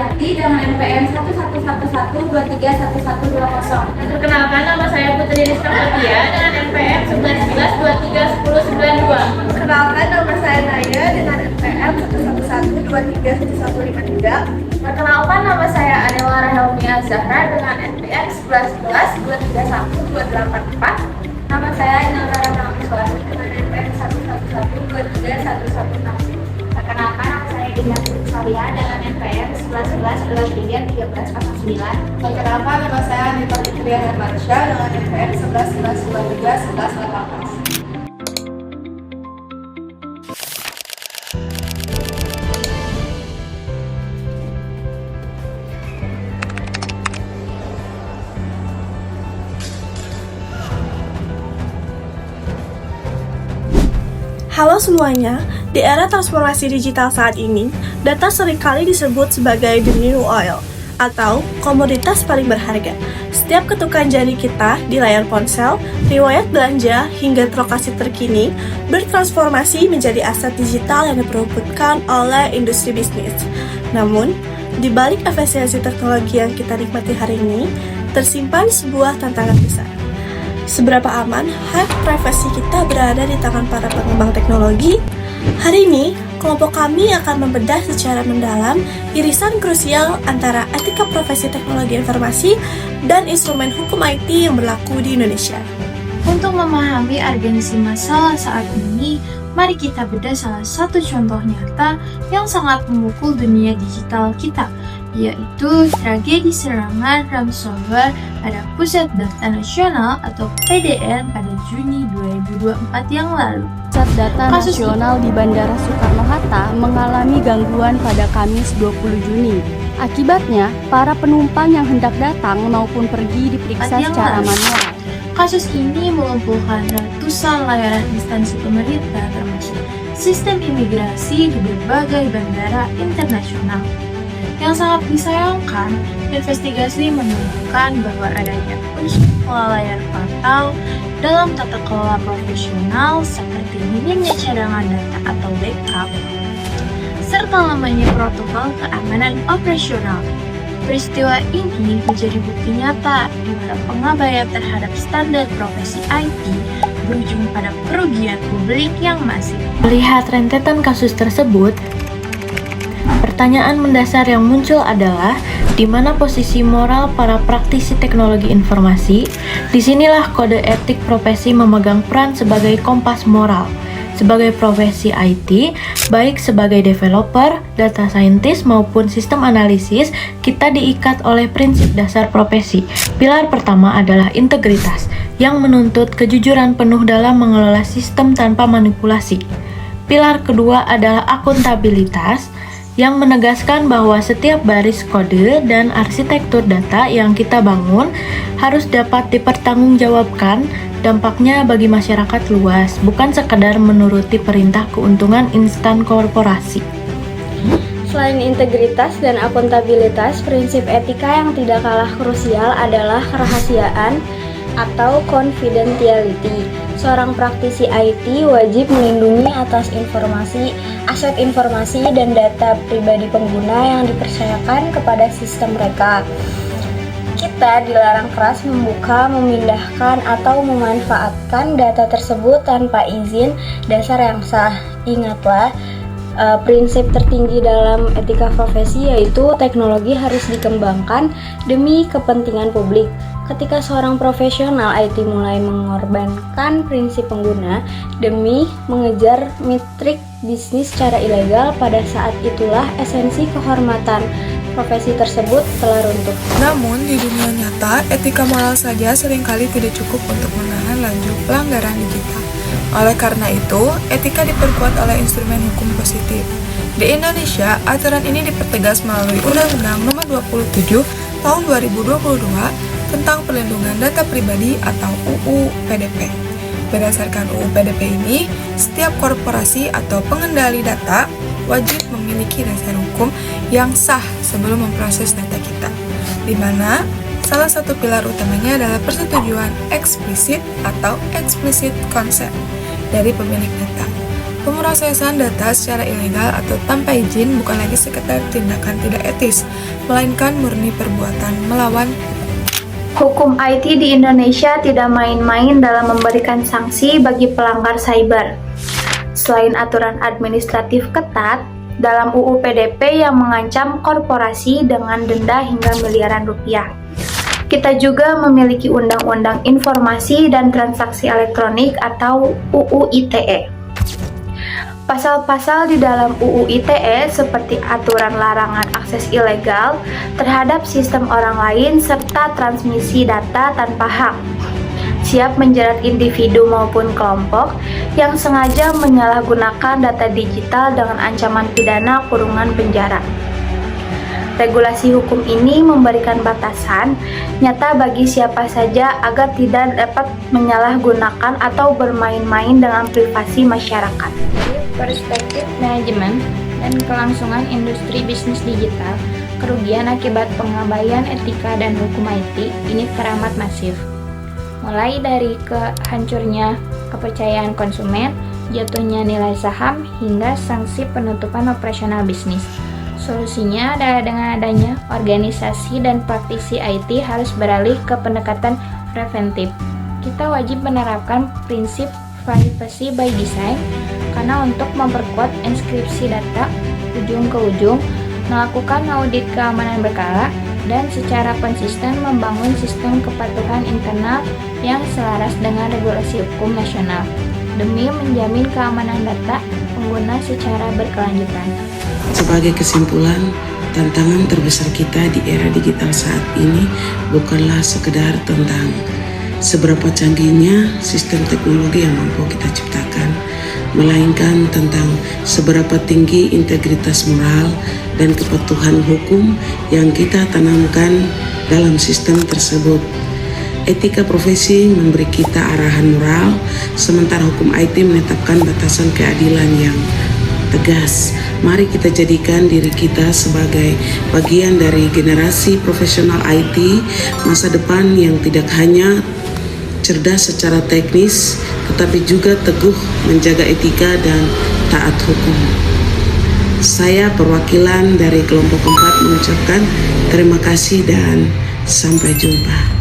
Supriyati dengan NPM 1111231120. Perkenalkan, nama saya Putri Rizka Fatia dengan NPM 1111231092. Perkenalkan, nama saya Naya dengan NPM 1112311153. Perkenalkan, nama saya Anela Helmia Zahra dengan NPM 1111231284. Nama saya Inara Rahmaswati dengan NPM 11123116. Perkenalkan, nama saya Dinda Salia dengan NPM 1111231349. Perkenalkan, nama saya Anita Fitria Hermansyah dengan NPM 1111231118. Halo semuanya, di era transformasi digital saat ini, data seringkali disebut sebagai the new oil atau komoditas paling berharga. Setiap ketukan jari kita di layar ponsel, riwayat belanja, hingga lokasi terkini bertransformasi menjadi aset digital yang diperebutkan oleh industri bisnis. Namun, di balik efisiensi teknologi yang kita nikmati hari ini, tersimpan sebuah tantangan besar. Seberapa aman hak privasi kita berada di tangan para pengembang teknologi? Hari ini, kelompok kami akan membedah secara mendalam irisan krusial antara etika profesi teknologi informasi dan instrumen hukum IT yang berlaku di Indonesia. Untuk memahami urgensi masalah saat ini, mari kita bedah salah satu contoh nyata yang sangat memukul dunia digital kita, yaitu tragedi serangan ransomware pada Pusat Data Nasional atau PDN pada Juni 2024 yang lalu. Pusat Data Nasional di Bandara Soekarno-Hatta mengalami gangguan pada Kamis 20 Juni. Akibatnya, para penumpang yang hendak datang maupun pergi diperiksa secara manual. Kasus ini melumpuhkan ratusan layanan instansi pemerintah termasuk sistem imigrasi di berbagai bandara internasional. Yang sangat disayangkan, investigasi menunjukkan bahwa adanya unsur kelalaian fatal dalam tata kelola profesional seperti minimnya cadangan data atau backup, serta lamanya protokol keamanan operasional. Peristiwa ini menjadi bukti nyata di mana pengabaian terhadap standar profesi IT berujung pada kerugian publik yang masif. Melihat rentetan kasus tersebut, pertanyaan mendasar yang muncul adalah di mana posisi moral para praktisi teknologi informasi? Disinilah kode etik profesi memegang peran sebagai kompas moral. Sebagai profesi IT, baik sebagai developer, data scientist maupun sistem analisis, kita diikat oleh prinsip dasar profesi. Pilar pertama adalah integritas, yang menuntut kejujuran penuh dalam mengelola sistem tanpa manipulasi. Pilar kedua adalah akuntabilitas, yang menegaskan bahwa setiap baris kode dan arsitektur data yang kita bangun harus dapat dipertanggungjawabkan dampaknya bagi masyarakat luas, bukan sekadar menuruti perintah keuntungan instan korporasi. Selain integritas dan akuntabilitas, prinsip etika yang tidak kalah krusial adalah kerahasiaan atau confidentiality. Seorang praktisi IT wajib melindungi atas informasi, aset informasi, dan data pribadi pengguna yang dipercayakan kepada sistem mereka. Kita dilarang keras membuka, memindahkan, atau memanfaatkan data tersebut tanpa izin dasar yang sah. Ingatlah, prinsip tertinggi dalam etika profesi yaitu teknologi harus dikembangkan demi kepentingan publik. Ketika seorang profesional IT mulai mengorbankan prinsip pengguna demi mengejar metrik bisnis secara ilegal, pada saat itulah esensi kehormatan profesi tersebut telah runtuh. Namun, di dunia nyata, etika moral saja seringkali tidak cukup untuk menahan laju pelanggaran digital. Oleh karena itu, etika diperkuat oleh instrumen hukum positif. Di Indonesia, aturan ini dipertegas melalui Undang-Undang Nomor 27 Tahun 2022 tentang Perlindungan Data Pribadi atau UU PDP. Berdasarkan UU PDP ini, setiap korporasi atau pengendali data wajib memiliki dasar hukum yang sah sebelum memproses data kita, di mana salah satu pilar utamanya adalah persetujuan eksplisit atau explicit consent dari pemilik data. Pemrosesan data secara ilegal atau tanpa izin bukan lagi sekedar tindakan tidak etis, melainkan murni perbuatan melawan Hukum IT di Indonesia tidak main-main dalam memberikan sanksi bagi pelanggar cyber. Selain aturan administratif ketat, dalam UU PDP yang mengancam korporasi dengan denda hingga miliaran rupiah. Kita juga memiliki Undang-Undang Informasi dan Transaksi Elektronik atau UU ITE. Pasal-pasal di dalam UU ITE seperti aturan larangan akses ilegal terhadap sistem orang lain serta transmisi data tanpa hak, siap menjerat individu maupun kelompok yang sengaja menyalahgunakan data digital dengan ancaman pidana kurungan penjara. Regulasi hukum ini memberikan batasan nyata bagi siapa saja agar tidak dapat menyalahgunakan atau bermain-main dengan privasi masyarakat. Dari perspektif manajemen dan kelangsungan industri bisnis digital, kerugian akibat pengabaian etika dan hukum IT ini teramat masif. Mulai dari hancurnya kepercayaan konsumen, jatuhnya nilai saham, hingga sanksi penutupan operasional bisnis. Solusinya adalah dengan adanya organisasi dan praktisi IT harus beralih ke pendekatan preventif. Kita wajib menerapkan prinsip privacy by design, karena untuk memperkuat enkripsi data ujung ke ujung, melakukan audit keamanan berkala, dan secara konsisten membangun sistem kepatuhan internal yang selaras dengan regulasi hukum nasional, demi menjamin keamanan data pengguna secara berkelanjutan. Sebagai kesimpulan, tantangan terbesar kita di era digital saat ini bukanlah sekedar tentang seberapa canggihnya sistem teknologi yang mampu kita ciptakan, melainkan tentang seberapa tinggi integritas moral dan kepatuhan hukum yang kita tanamkan dalam sistem tersebut. Etika profesi memberi kita arahan moral, sementara hukum IT menetapkan batasan keadilan yang tegas. Mari kita jadikan diri kita sebagai bagian dari generasi profesional IT masa depan yang tidak hanya cerdas secara teknis, tetapi juga teguh menjaga etika dan taat hukum. Saya perwakilan dari kelompok 4 mengucapkan terima kasih dan sampai jumpa.